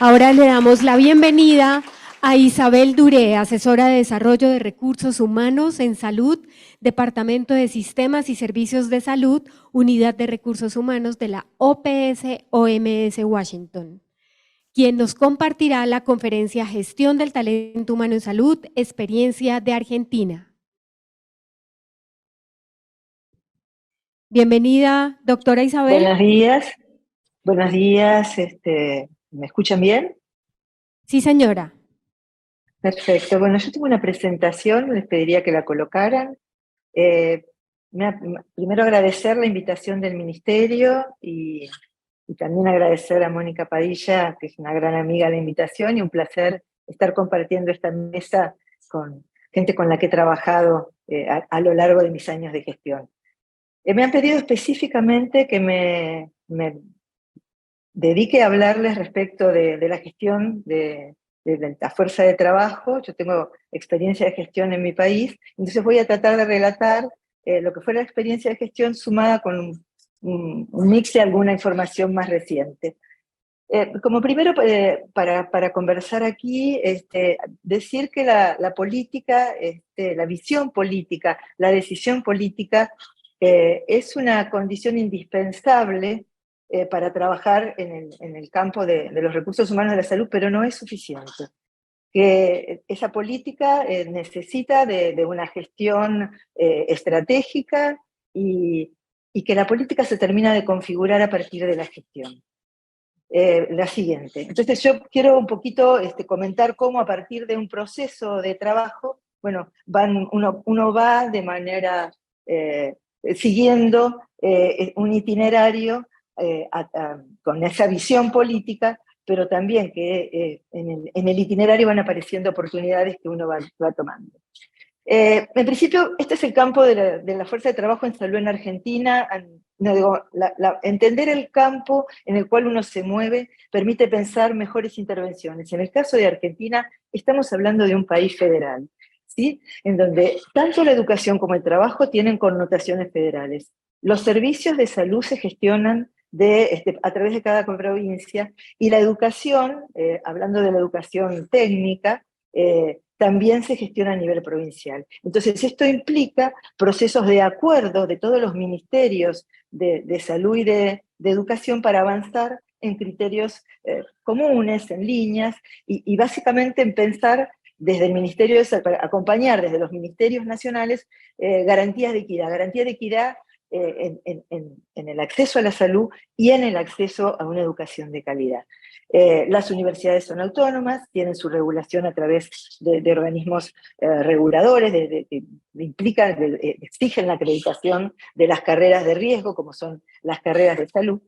Ahora le damos la bienvenida a Isabel Duré, asesora de Desarrollo de Recursos Humanos en Salud, Departamento de Sistemas y Servicios de Salud, Unidad de Recursos Humanos de la OPS-OMS Washington, quien nos compartirá la conferencia Gestión del Talento Humano en Salud, Experiencia de Argentina. Bienvenida, doctora Isabel. Buenos días, ¿me escuchan bien? Sí, señora. Perfecto, bueno, yo tengo una presentación, les pediría que la colocaran. Eh, Primero agradecer la invitación del Ministerio y también agradecer a Mónica Padilla, que es una gran amiga, la invitación, y un placer estar compartiendo esta mesa con gente con la que he trabajado a lo largo de mis años de gestión. Me han pedido específicamente que me dedique a hablarles respecto de la gestión de la fuerza de trabajo. Yo tengo experiencia de gestión en mi país, entonces voy a tratar de relatar lo que fue la experiencia de gestión sumada con un mix de alguna información más reciente. Como primero, para conversar aquí, decir que la política, la visión política, la decisión política es una condición indispensable para trabajar en el campo de los recursos humanos de la salud, pero no es suficiente. Que esa política necesita de una gestión estratégica y que la política se termina de configurar a partir de la gestión. La siguiente. Entonces yo quiero un poquito comentar cómo a partir de un proceso de trabajo, bueno, uno va de manera siguiendo un itinerario con esa visión política, pero también que en el itinerario van apareciendo oportunidades que uno va tomando. En principio, este es el campo de la fuerza de trabajo en salud en Argentina. No, digo, entender el campo en el cual uno se mueve permite pensar mejores intervenciones. En el caso de Argentina, estamos hablando de un país federal, ¿sí? En donde tanto la educación como el trabajo tienen connotaciones federales. Los servicios de salud se gestionan a través de cada provincia, y la educación, hablando de la educación técnica, también se gestiona a nivel provincial. Entonces, esto implica procesos de acuerdo de todos los ministerios de salud y de educación para avanzar en criterios comunes, en líneas, y básicamente en pensar desde el Ministerio, para acompañar desde los ministerios nacionales garantías de equidad en el acceso a la salud y en el acceso a una educación de calidad. Las universidades son autónomas, tienen su regulación a través de organismos reguladores, exigen la acreditación de las carreras de riesgo, como son las carreras de salud.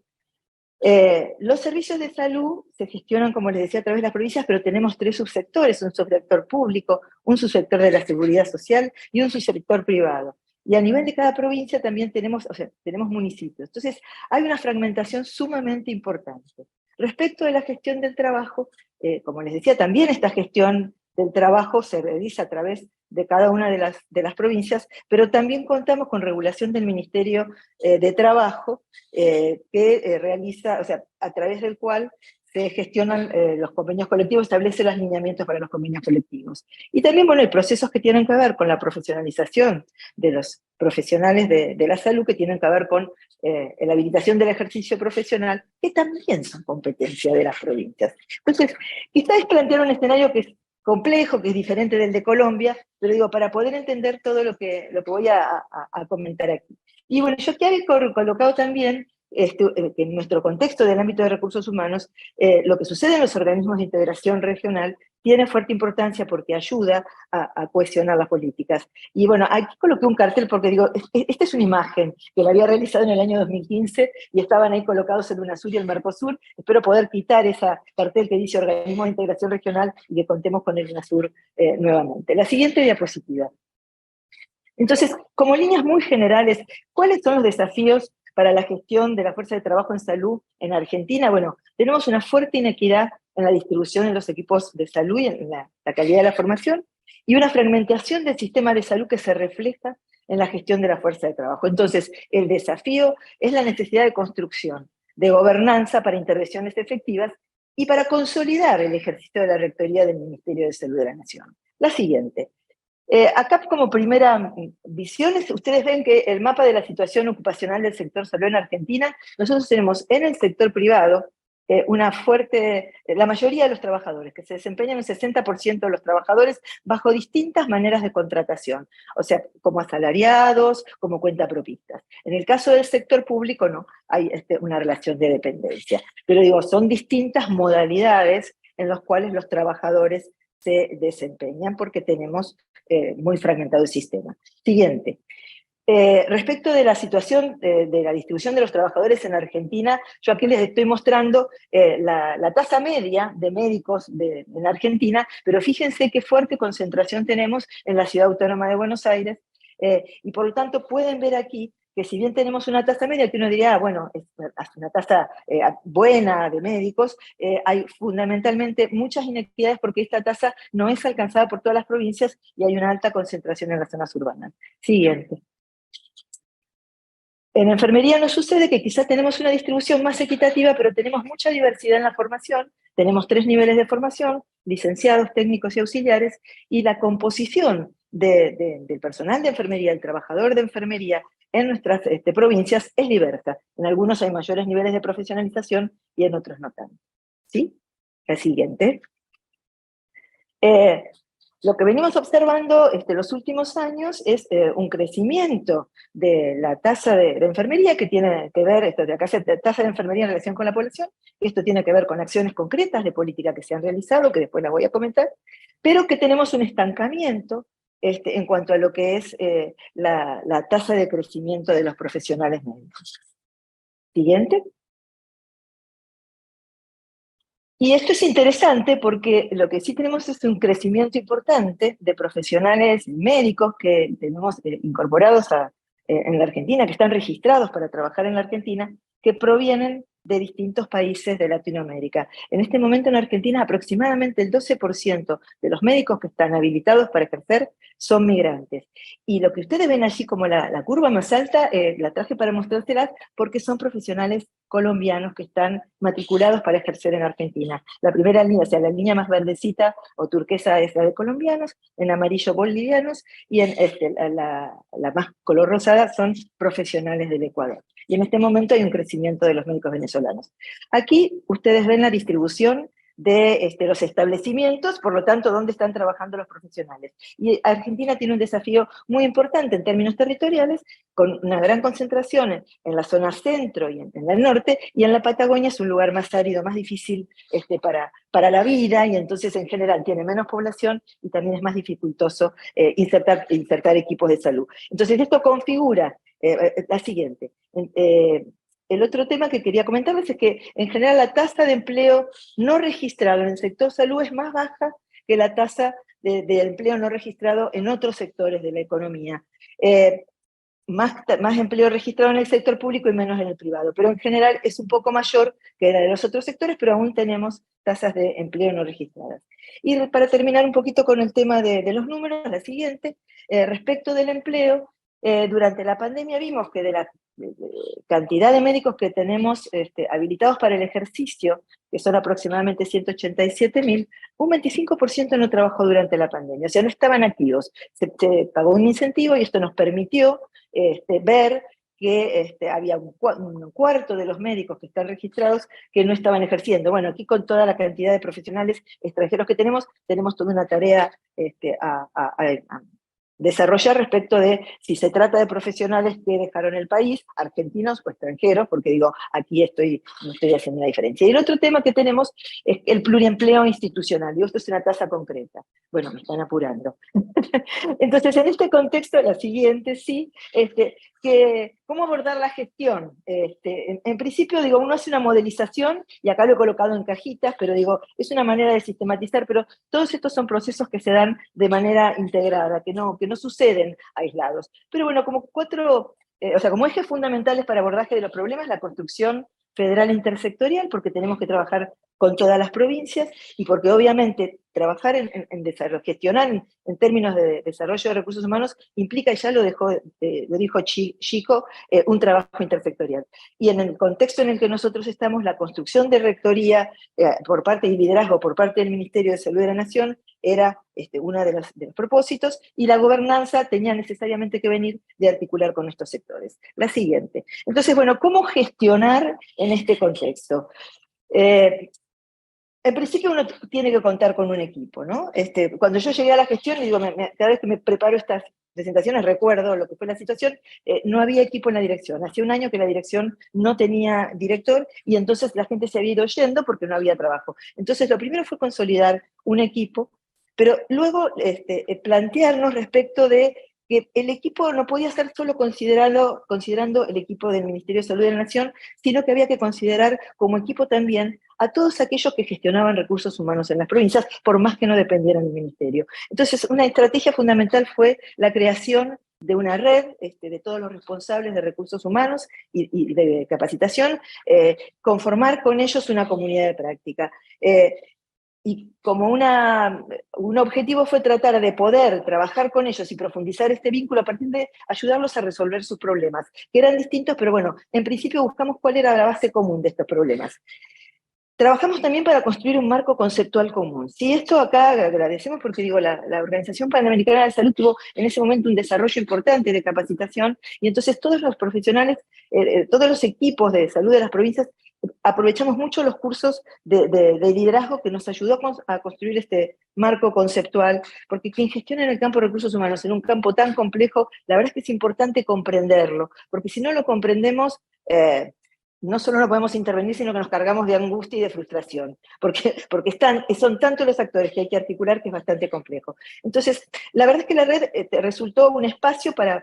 Los servicios de salud se gestionan, como les decía, a través de las provincias, pero tenemos tres subsectores: un subsector público, un subsector de la seguridad social y un subsector privado. Y a nivel de cada provincia también tenemos municipios. Entonces, hay una fragmentación sumamente importante. Respecto de la gestión del trabajo, como les decía, también esta gestión del trabajo se realiza a través de cada una de las provincias, pero también contamos con regulación del Ministerio de Trabajo, que realiza, o sea, a través del cual se gestionan los convenios colectivos, establece los lineamientos para los convenios colectivos. Y también, bueno, hay procesos que tienen que ver con la profesionalización de los profesionales de la salud, que tienen que ver con la habilitación del ejercicio profesional, que también son competencia de las provincias. Entonces, quizás plantear un escenario que es complejo, que es diferente del de Colombia, pero digo, para poder entender todo lo que voy a comentar aquí. Y bueno, yo que había colocado también que en nuestro contexto del ámbito de recursos humanos, lo que sucede en los organismos de integración regional tiene fuerte importancia porque ayuda a cohesionar las políticas. Y bueno, aquí coloqué un cartel porque digo, esta es una imagen que la había realizado en el año 2015 y estaban ahí colocados el UNASUR y el Mercosur. Espero poder quitar ese cartel que dice organismos de integración regional y que contemos con el UNASUR nuevamente. La siguiente diapositiva. Entonces, como líneas muy generales, ¿cuáles son los desafíos para la gestión de la fuerza de trabajo en salud en Argentina? Bueno, tenemos una fuerte inequidad en la distribución de los equipos de salud y en la calidad de la formación, y una fragmentación del sistema de salud que se refleja en la gestión de la fuerza de trabajo. Entonces, el desafío es la necesidad de construcción, de gobernanza para intervenciones efectivas y para consolidar el ejercicio de la Rectoría del Ministerio de Salud de la Nación. La siguiente. Acá como primera visión, ustedes ven que el mapa de la situación ocupacional del sector salud en Argentina, nosotros tenemos en el sector privado la mayoría de los trabajadores, que se desempeñan un 60% de los trabajadores bajo distintas maneras de contratación, o sea, como asalariados, como cuentapropistas. En el caso del sector público no, hay una relación de dependencia, pero digo, son distintas modalidades en las cuales los trabajadores se desempeñan porque tenemos muy fragmentado el sistema. Siguiente. Respecto de la situación de la distribución de los trabajadores en Argentina, yo aquí les estoy mostrando la tasa media de médicos en Argentina, pero fíjense qué fuerte concentración tenemos en la Ciudad Autónoma de Buenos Aires, y por lo tanto pueden ver aquí que si bien tenemos una tasa media, que uno diría, bueno, es una tasa buena de médicos, hay fundamentalmente muchas inequidades porque esta tasa no es alcanzada por todas las provincias y hay una alta concentración en las zonas urbanas. Siguiente. En enfermería nos sucede que quizás tenemos una distribución más equitativa, pero tenemos mucha diversidad en la formación, tenemos 3 niveles de formación, licenciados, técnicos y auxiliares, y la composición del personal de enfermería, el trabajador de enfermería en nuestras provincias es diversa. En algunos hay mayores niveles de profesionalización y en otros no tanto. ¿Sí? La siguiente. Lo que venimos observando los últimos años es un crecimiento de la tasa de enfermería que tiene que ver, de acá se tasa de enfermería en relación con la población, esto tiene que ver con acciones concretas de política que se han realizado, que después las voy a comentar, pero que tenemos un estancamiento en cuanto a lo que es la tasa de crecimiento de los profesionales médicos. Siguiente. Y esto es interesante porque lo que sí tenemos es un crecimiento importante de profesionales médicos que tenemos incorporados en la Argentina, que están registrados para trabajar en la Argentina, que provienen de distintos países de Latinoamérica. En este momento en Argentina aproximadamente el 12% de los médicos que están habilitados para ejercer son migrantes. Y lo que ustedes ven allí como la curva más alta, la traje para mostrárselas porque son profesionales colombianos que están matriculados para ejercer en Argentina. La primera línea, o sea, la línea más verdecita o turquesa es la de colombianos, en amarillo bolivianos, y en la más color rosada son profesionales del Ecuador. Y en este momento hay un crecimiento de los médicos venezolanos. Aquí ustedes ven la distribución de los establecimientos, por lo tanto, dónde están trabajando los profesionales. Y Argentina tiene un desafío muy importante en términos territoriales, con una gran concentración en la zona centro y en el norte, y en la Patagonia es un lugar más árido, más difícil para la vida, y entonces en general tiene menos población y también es más dificultoso insertar equipos de salud. Entonces esto configura la siguiente. El otro tema que quería comentarles es que en general la tasa de empleo no registrado en el sector salud es más baja que la tasa de empleo no registrado en otros sectores de la economía. Más empleo registrado en el sector público y menos en el privado, pero en general es un poco mayor que la de los otros sectores, pero aún tenemos tasas de empleo no registradas. Y para terminar un poquito con el tema de los números, la siguiente, respecto del empleo, durante la pandemia vimos que de la cantidad de médicos que tenemos habilitados para el ejercicio, que son aproximadamente 187.000, un 25% no trabajó durante la pandemia, o sea, no estaban activos. Se pagó un incentivo y esto nos permitió ver que había un cuarto de los médicos que están registrados que no estaban ejerciendo. Bueno, aquí con toda la cantidad de profesionales extranjeros que tenemos toda una tarea a desarrollar respecto de si se trata de profesionales que dejaron el país, argentinos o extranjeros, porque digo, aquí no estoy haciendo una diferencia. Y el otro tema que tenemos es el pluriempleo institucional, y esto es una tasa concreta. Bueno, me están apurando. Entonces, en este contexto, la siguiente, sí, ¿cómo abordar la gestión? En principio, digo, uno hace una modelización, y acá lo he colocado en cajitas, pero digo, es una manera de sistematizar, pero todos estos son procesos que se dan de manera integrada, que no suceden aislados. Pero bueno, como como ejes fundamentales para abordaje de los problemas, la construcción federal intersectorial, porque tenemos que trabajar con todas las provincias, y porque obviamente trabajar en desarrollo, gestionar en términos de desarrollo de recursos humanos implica, y ya lo dijo Chico, un trabajo intersectorial. Y en el contexto en el que nosotros estamos, la construcción de rectoría por parte y liderazgo por parte del Ministerio de Salud de la Nación era uno de los propósitos, y la gobernanza tenía necesariamente que venir de articular con estos sectores. La siguiente. Entonces, bueno, ¿cómo gestionar en este contexto? En principio uno tiene que contar con un equipo, ¿no? Cuando yo llegué a la gestión, digo, cada vez que me preparo estas presentaciones recuerdo lo que fue la situación, no había equipo en la dirección. Hacía un año que la dirección no tenía director, y entonces la gente se había ido yendo porque no había trabajo. Entonces lo primero fue consolidar un equipo, pero luego plantearnos respecto de que el equipo no podía ser solo considerando el equipo del Ministerio de Salud de la Nación, sino que había que considerar como equipo también a todos aquellos que gestionaban recursos humanos en las provincias, por más que no dependieran del ministerio. Entonces, una estrategia fundamental fue la creación de una red de todos los responsables de recursos humanos y de capacitación, conformar con ellos una comunidad de práctica. Y como un objetivo fue tratar de poder trabajar con ellos y profundizar este vínculo a partir de ayudarlos a resolver sus problemas, que eran distintos, pero bueno, en principio buscamos cuál era la base común de estos problemas. Trabajamos también para construir un marco conceptual común. Sí, esto acá agradecemos porque digo, la Organización Panamericana de Salud tuvo en ese momento un desarrollo importante de capacitación, y entonces todos los profesionales, todos los equipos de salud de las provincias, aprovechamos mucho los cursos de liderazgo que nos ayudó a construir este marco conceptual, porque quien gestiona en el campo de recursos humanos, en un campo tan complejo, la verdad es que es importante comprenderlo, porque si no lo comprendemos, no solo no podemos intervenir, sino que nos cargamos de angustia y de frustración, porque son tantos los actores que hay que articular que es bastante complejo. Entonces, la verdad es que la red resultó un espacio para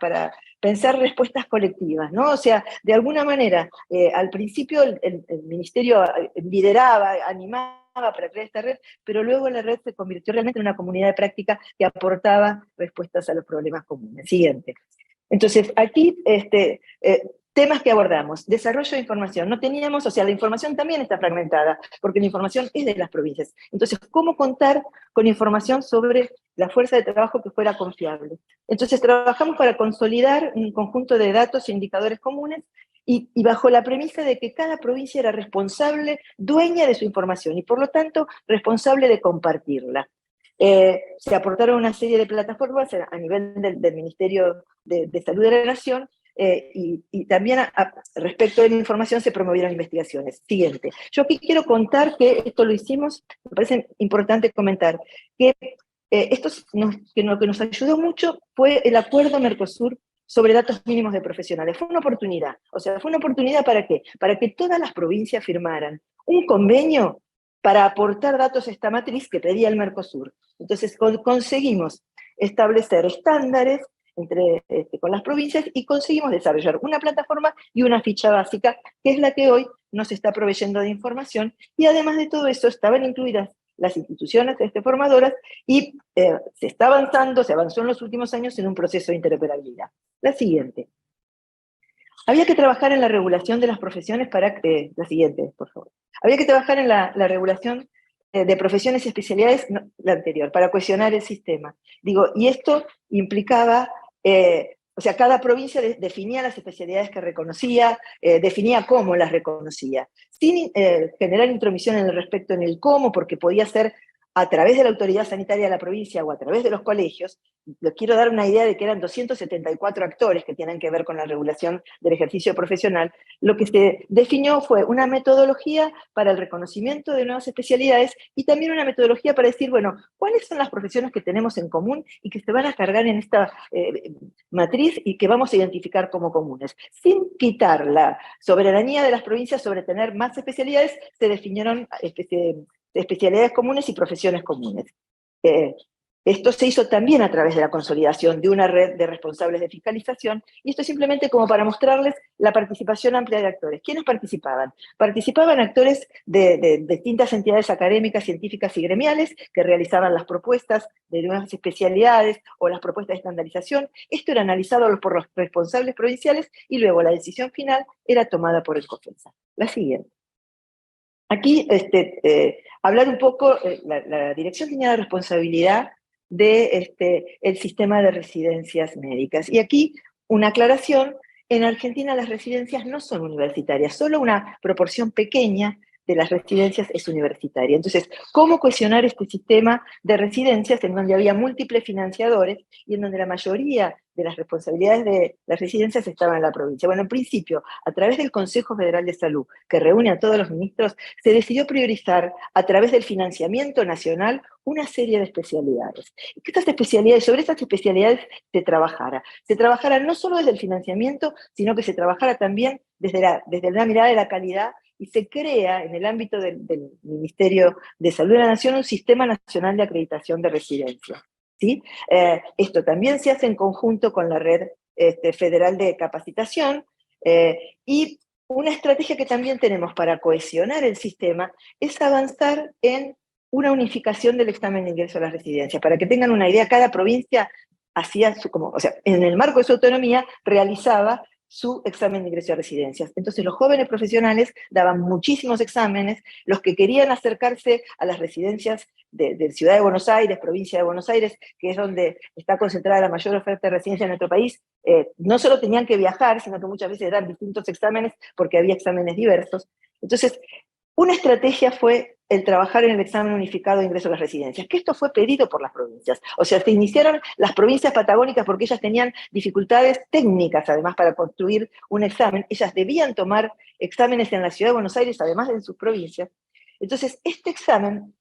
pensar respuestas colectivas, ¿no? O sea, de alguna manera, al principio el Ministerio lideraba, animaba para crear esta red, pero luego la red se convirtió realmente en una comunidad de práctica que aportaba respuestas a los problemas comunes. Siguiente. Entonces, aquí, temas que abordamos, desarrollo de información. No teníamos, o sea, la información también está fragmentada, porque la información es de las provincias. Entonces, ¿cómo contar con información sobre la fuerza de trabajo que fuera confiable? Entonces, trabajamos para consolidar un conjunto de datos e indicadores comunes, y bajo la premisa de que cada provincia era responsable, dueña de su información, y por lo tanto, responsable de compartirla. Se aportaron una serie de plataformas a nivel del Ministerio de Salud de la Nación, y también respecto de la información se promovieron investigaciones. Siguiente. Yo aquí quiero contar que esto lo hicimos, me parece importante comentar, que lo que nos ayudó mucho fue el acuerdo Mercosur sobre datos mínimos de profesionales. Fue una oportunidad. O sea, fue una oportunidad ¿para qué? Para que todas las provincias firmaran un convenio para aportar datos a esta matriz que pedía el Mercosur. Entonces conseguimos establecer estándares con las provincias, y conseguimos desarrollar una plataforma y una ficha básica, que es la que hoy nos está proveyendo de información, y además de todo eso estaban incluidas las instituciones formadoras, y se avanzó en los últimos años en un proceso de interoperabilidad. La siguiente. Había que trabajar en la regulación de las profesiones para... la siguiente, por favor. Había que trabajar en la regulación de profesiones y especialidades, no, la anterior, para cohesionar el sistema. Digo, y esto implicaba, o sea, cada provincia definía las especialidades que reconocía, definía cómo las reconocía, sin generar intromisión en el respecto en el cómo, porque podía ser a través de la autoridad sanitaria de la provincia o a través de los colegios. Les quiero dar una idea de que eran 274 actores que tienen que ver con la regulación del ejercicio profesional. Lo que se definió fue una metodología para el reconocimiento de nuevas especialidades, y también una metodología para decir, bueno, ¿cuáles son las profesiones que tenemos en común y que se van a cargar en esta matriz y que vamos a identificar como comunes? Sin quitar la soberanía de las provincias sobre tener más especialidades, se definieron especialidades comunes y profesiones comunes. Esto se hizo también a través de la consolidación de una red de responsables de fiscalización, y esto simplemente como para mostrarles la participación amplia de actores. ¿Quiénes participaban? Participaban actores de distintas entidades académicas, científicas y gremiales que realizaban las propuestas de nuevas especialidades o las propuestas de estandarización. Esto era analizado por los responsables provinciales, y luego la decisión final era tomada por el COFENSA. La siguiente. Aquí, hablar un poco, la dirección tenía la responsabilidad de el sistema de residencias médicas. Y aquí, una aclaración, en Argentina las residencias no son universitarias, solo una proporción pequeña de las residencias es universitaria. Entonces, ¿cómo cohesionar este sistema de residencias en donde había múltiples financiadores y en donde la mayoría de las responsabilidades de las residencias estaban en la provincia? Bueno, en principio, a través del Consejo Federal de Salud, que reúne a todos los ministros, se decidió priorizar a través del financiamiento nacional una serie de especialidades. Y que estas especialidades, sobre estas especialidades se trabajara no solo desde el financiamiento, sino que se trabajara también desde la mirada de la calidad, y se crea en el ámbito del Ministerio de Salud de la Nación un sistema nacional de acreditación de residencia. ¿Sí? Esto también se hace en conjunto con la red federal de capacitación, y una estrategia que también tenemos para cohesionar el sistema es avanzar en una unificación del examen de ingreso a las residencias. Para que tengan una idea, cada provincia hacía en el marco de su autonomía, realizaba su examen de ingreso a residencias. Entonces los jóvenes profesionales daban muchísimos exámenes, los que querían acercarse a las residencias de Ciudad de Buenos Aires, provincia de Buenos Aires, que es donde está concentrada la mayor oferta de residencia en nuestro país, no solo tenían que viajar, sino que muchas veces eran distintos exámenes porque había exámenes diversos. Entonces, una estrategia fue el trabajar en el examen unificado de ingreso a las residencias, que esto fue pedido por las provincias. O sea, se iniciaron las provincias patagónicas porque ellas tenían dificultades técnicas, además, para construir un examen. Ellas debían tomar exámenes en la Ciudad de Buenos Aires, además de en sus provincias. Entonces, este examen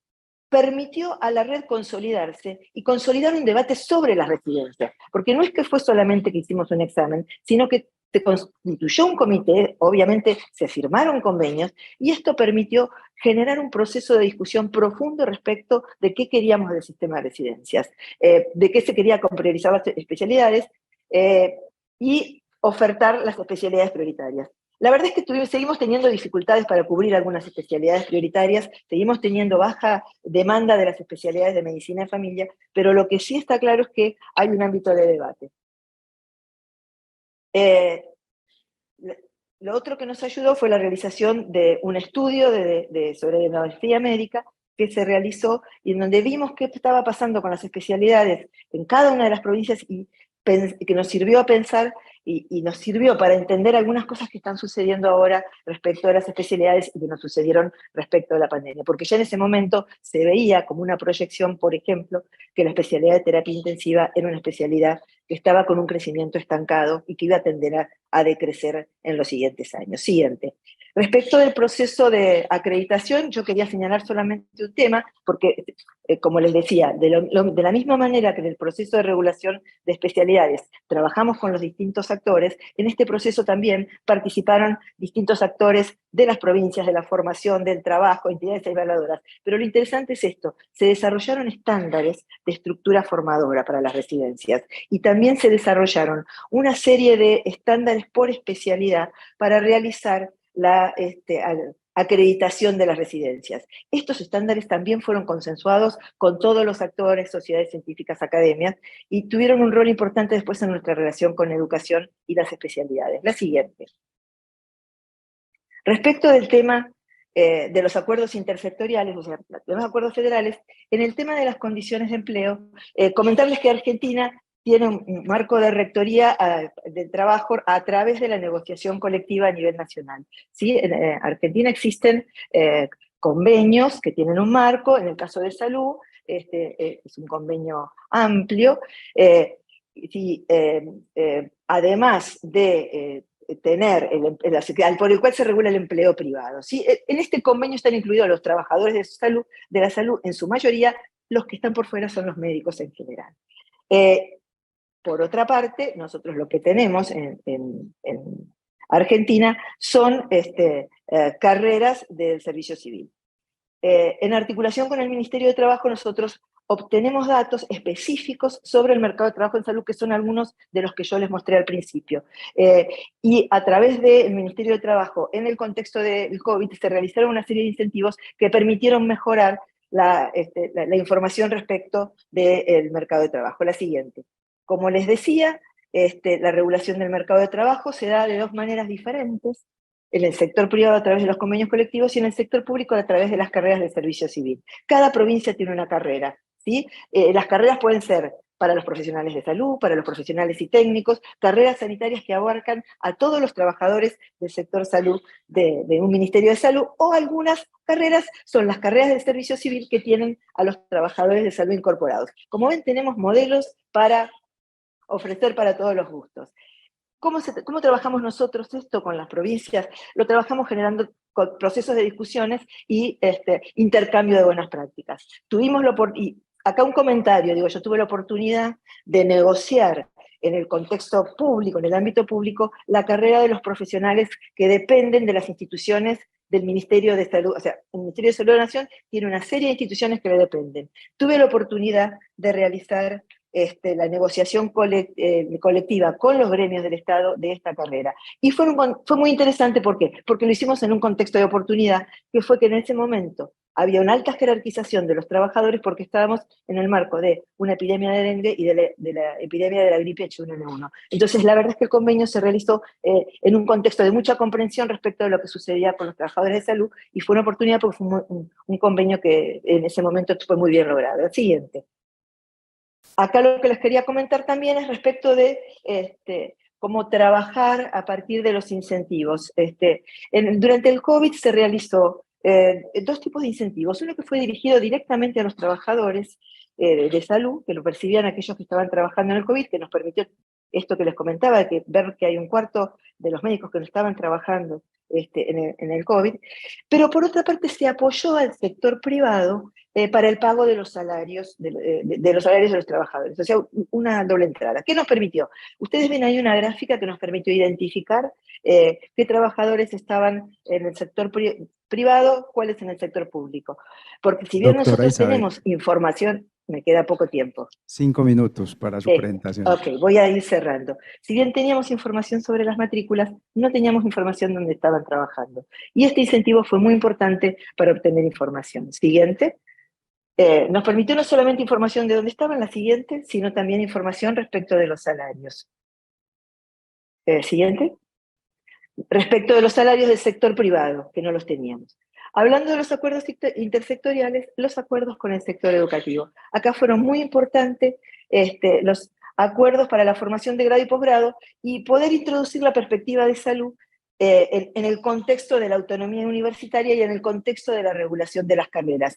permitió a la red consolidarse y consolidar un debate sobre las residencias, porque no es que fue solamente que hicimos un examen, sino que se constituyó un comité, obviamente se firmaron convenios, y esto permitió generar un proceso de discusión profundo respecto de qué queríamos del sistema de residencias, de qué se quería priorizar las especialidades, y ofertar las especialidades prioritarias. La verdad es que seguimos teniendo dificultades para cubrir algunas especialidades prioritarias, seguimos teniendo baja demanda de las especialidades de medicina de familia, pero lo que sí está claro es que hay un ámbito de debate. Lo otro que nos ayudó fue la realización de un estudio sobre demografía médica que se realizó y en donde vimos qué estaba pasando con las especialidades en cada una de las provincias y que nos sirvió a pensar y nos sirvió para entender algunas cosas que están sucediendo ahora respecto a las especialidades y que nos sucedieron respecto a la pandemia. Porque ya en ese momento se veía como una proyección, por ejemplo, que la especialidad de terapia intensiva era una especialidad que estaba con un crecimiento estancado y que iba a tender a decrecer en los siguientes años. Siguiente. Respecto del proceso de acreditación, yo quería señalar solamente un tema, porque, como les decía, de la misma manera que en el proceso de regulación de especialidades trabajamos con los distintos actores, en este proceso también participaron distintos actores de las provincias, de la formación, del trabajo, entidades evaluadoras. Pero lo interesante es esto, se desarrollaron estándares de estructura formadora para las residencias y también se desarrollaron una serie de estándares por especialidad para realizar la acreditación de las residencias. Estos estándares también fueron consensuados con todos los actores, sociedades científicas, academias, y tuvieron un rol importante después en nuestra relación con educación y las especialidades. La siguiente. Respecto del tema de los acuerdos intersectoriales, o sea, de los acuerdos federales, en el tema de las condiciones de empleo, comentarles que Argentina tiene un marco de rectoría del trabajo a través de la negociación colectiva a nivel nacional. ¿Sí? En Argentina existen convenios que tienen un marco, en el caso de salud, es un convenio amplio, además de tener por el cual se regula el empleo privado. ¿Sí? En este convenio están incluidos los trabajadores de la salud, en su mayoría, los que están por fuera son los médicos en general. Por otra parte, nosotros lo que tenemos en Argentina son carreras del servicio civil. En articulación con el Ministerio de Trabajo, nosotros obtenemos datos específicos sobre el mercado de trabajo en salud, que son algunos de los que yo les mostré al principio. Y a través del Ministerio de Trabajo, en el contexto del COVID, se realizaron una serie de incentivos que permitieron mejorar la información respecto del mercado de trabajo. La siguiente. Como les decía, la regulación del mercado de trabajo se da de dos maneras diferentes. en el sector privado a través de los convenios colectivos y en el sector público a través de las carreras de servicio civil. Cada provincia tiene una carrera, ¿sí? Las carreras pueden ser para los profesionales de salud, para los profesionales y técnicos, carreras sanitarias que abarcan a todos los trabajadores del sector salud de un Ministerio de Salud, o algunas carreras son las carreras de servicio civil que tienen a los trabajadores de salud incorporados. Como ven, tenemos modelos para ofrecer para todos los gustos. ¿Cómo trabajamos nosotros esto con las provincias? Lo trabajamos generando procesos de discusiones y intercambio de buenas prácticas. Y acá un comentario, yo tuve la oportunidad de negociar en el contexto público, en el ámbito público, la carrera de los profesionales que dependen de las instituciones del Ministerio de Salud. O sea, el Ministerio de Salud de la Nación tiene una serie de instituciones que le dependen. Tuve la oportunidad de realizar la negociación colectiva con los gremios del Estado de esta carrera. Y fue muy interesante, ¿por qué? Porque lo hicimos en un contexto de oportunidad, que fue que en ese momento había una alta jerarquización de los trabajadores porque estábamos en el marco de una epidemia de dengue y de la epidemia de la gripe H1N1. Entonces, la verdad es que el convenio se realizó en un contexto de mucha comprensión respecto de lo que sucedía con los trabajadores de salud, y fue una oportunidad porque fue un convenio que en ese momento fue muy bien logrado. El siguiente. Acá lo que les quería comentar también es respecto de cómo trabajar a partir de los incentivos. Durante el COVID se realizó dos tipos de incentivos. Uno que fue dirigido directamente a los trabajadores de salud, que lo percibían aquellos que estaban trabajando en el COVID, que nos permitió esto que les comentaba, de ver que hay un cuarto de los médicos que no estaban trabajando en el COVID. Pero por otra parte se apoyó al sector privado para el pago de los salarios de los salarios de los trabajadores. O sea, una doble entrada. ¿Qué nos permitió? Ustedes ven ahí una gráfica que nos permitió identificar qué trabajadores estaban en el sector privado, cuáles en el sector público. Porque si bien Doctora nosotros Isabel, tenemos información, me queda poco tiempo. 5 minutos para su presentación. Ok, voy a ir cerrando. Si bien teníamos información sobre las matrículas, no teníamos información dónde estaban trabajando. Y este incentivo fue muy importante para obtener información. Siguiente. Nos permitió no solamente información de dónde estaban, la siguiente, sino también información respecto de los salarios. Siguiente. Respecto de los salarios del sector privado, que no los teníamos. Hablando de los acuerdos intersectoriales, los acuerdos con el sector educativo. Acá fueron muy importantes los acuerdos para la formación de grado y posgrado y poder introducir la perspectiva de salud en el contexto de la autonomía universitaria y en el contexto de la regulación de las carreras.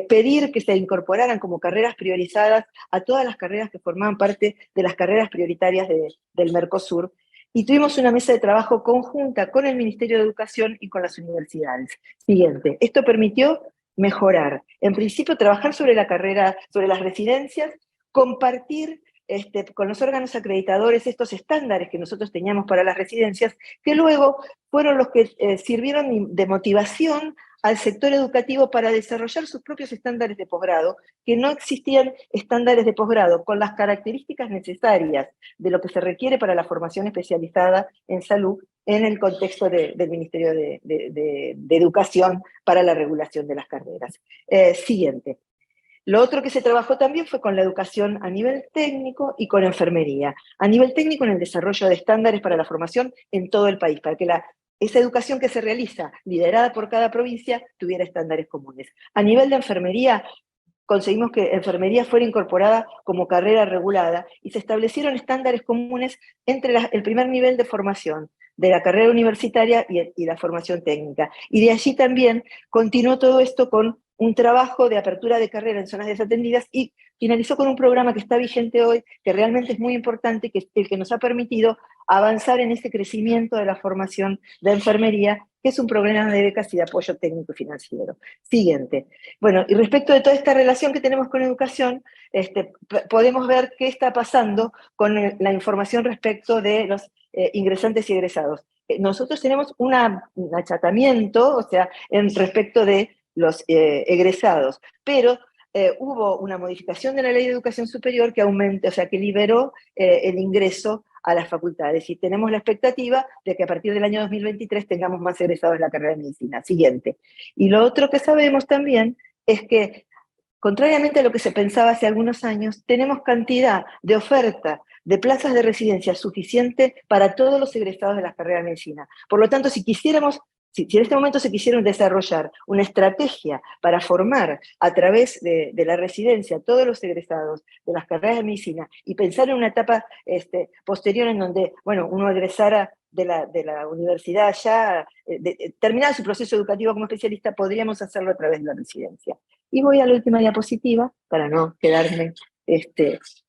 Pedir que se incorporaran como carreras priorizadas a todas las carreras que formaban parte de las carreras prioritarias del Mercosur. Y tuvimos una mesa de trabajo conjunta con el Ministerio de Educación y con las universidades. Siguiente. Esto permitió mejorar. En principio, trabajar sobre la carrera, sobre las residencias, compartir con los órganos acreditadores estos estándares que nosotros teníamos para las residencias, que luego fueron los que sirvieron de motivación al sector educativo para desarrollar sus propios estándares de posgrado, que no existían estándares de posgrado con las características necesarias de lo que se requiere para la formación especializada en salud en el contexto del Ministerio de Educación para la regulación de las carreras. Siguiente. Lo otro que se trabajó también fue con la educación a nivel técnico y con enfermería. A nivel técnico, en el desarrollo de estándares para la formación en todo el país, para que esa educación que se realiza, liderada por cada provincia, tuviera estándares comunes. A nivel de enfermería, conseguimos que enfermería fuera incorporada como carrera regulada y se establecieron estándares comunes entre el primer nivel de formación de la carrera universitaria y la formación técnica. Y de allí también continuó todo esto con un trabajo de apertura de carrera en zonas desatendidas y finalizó con un programa que está vigente hoy, que realmente es muy importante, que es el que nos ha permitido avanzar en ese crecimiento de la formación de enfermería, que es un programa de becas y de apoyo técnico y financiero. Siguiente. Bueno, y respecto de toda esta relación que tenemos con educación, podemos ver qué está pasando con la información respecto de los ingresantes y egresados. Nosotros tenemos un achatamiento, o sea, en respecto de los egresados, pero hubo una modificación de la Ley de Educación Superior que aumentó, o sea, que liberó el ingreso a las facultades, y tenemos la expectativa de que a partir del año 2023 tengamos más egresados en la carrera de medicina. Siguiente. Y lo otro que sabemos también es que contrariamente a lo que se pensaba hace algunos años, tenemos cantidad de oferta de plazas de residencia suficiente para todos los egresados de las carreras de medicina. Por lo tanto, si en este momento se quisiera desarrollar una estrategia para formar a través de la residencia a todos los egresados de las carreras de medicina y pensar en una etapa posterior en donde, bueno, uno egresara de la universidad ya, terminar su proceso educativo como especialista, podríamos hacerlo a través de la residencia. Y voy a la última diapositiva, para no quedarme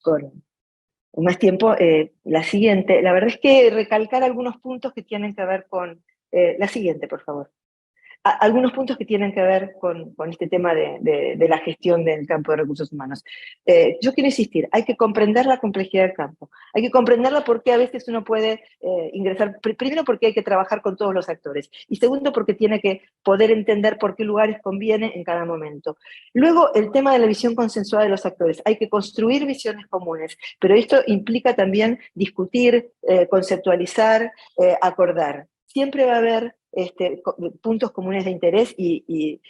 con más tiempo. La siguiente, la verdad es que recalcar algunos puntos que tienen que ver con... la siguiente, por favor. Algunos puntos que tienen que ver con este tema de la gestión del campo de recursos humanos. Yo quiero insistir, hay que comprender la complejidad del campo, hay que comprenderla porque a veces uno puede ingresar, primero porque hay que trabajar con todos los actores, y segundo porque tiene que poder entender por qué lugares conviene en cada momento. Luego, el tema de la visión consensuada de los actores, hay que construir visiones comunes, pero esto implica también discutir, conceptualizar, acordar. Siempre va a haber puntos comunes de interés y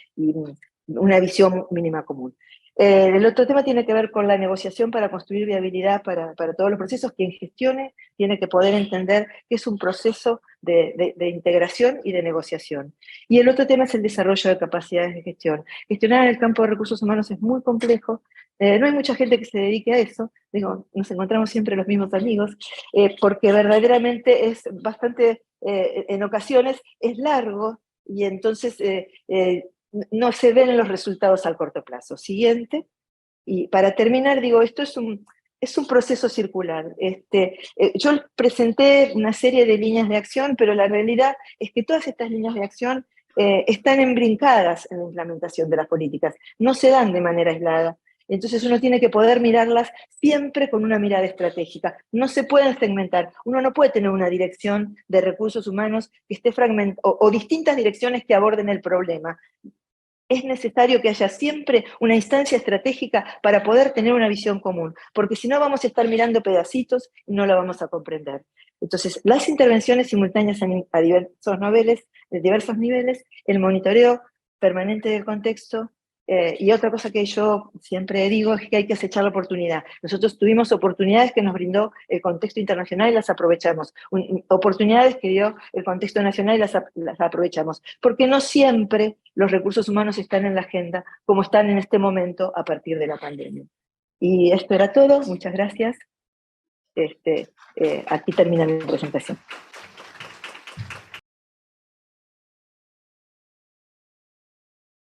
una visión mínima común. El otro tema tiene que ver con la negociación para construir viabilidad para todos los procesos. Quien gestione tiene que poder entender que es un proceso de integración y de negociación. Y el otro tema es el desarrollo de capacidades de gestión. Gestionar en el campo de recursos humanos es muy complejo. No hay mucha gente que se dedique a eso. Digo, nos encontramos siempre los mismos amigos, porque verdaderamente es bastante, en ocasiones es largo, y entonces no se ven los resultados al corto plazo. Siguiente. Y para terminar, digo, esto es un proceso circular. Yo presenté una serie de líneas de acción, pero la realidad es que todas estas líneas de acción están embrincadas en la implementación de las políticas, no se dan de manera aislada. Entonces uno tiene que poder mirarlas siempre con una mirada estratégica. No se pueden segmentar. Uno no puede tener una dirección de recursos humanos que esté fragmentada, o distintas direcciones que aborden el problema. Es necesario que haya siempre una instancia estratégica para poder tener una visión común, porque si no vamos a estar mirando pedacitos y no la vamos a comprender. Entonces, las intervenciones simultáneas a diversos niveles, el monitoreo permanente del contexto, y otra cosa que yo siempre digo es que hay que acechar la oportunidad. Nosotros tuvimos oportunidades que nos brindó el contexto internacional y las aprovechamos. Oportunidades que dio el contexto nacional y las aprovechamos. Porque no siempre los recursos humanos están en la agenda como están en este momento a partir de la pandemia. Y esto era todo. Muchas gracias. Aquí termina mi presentación.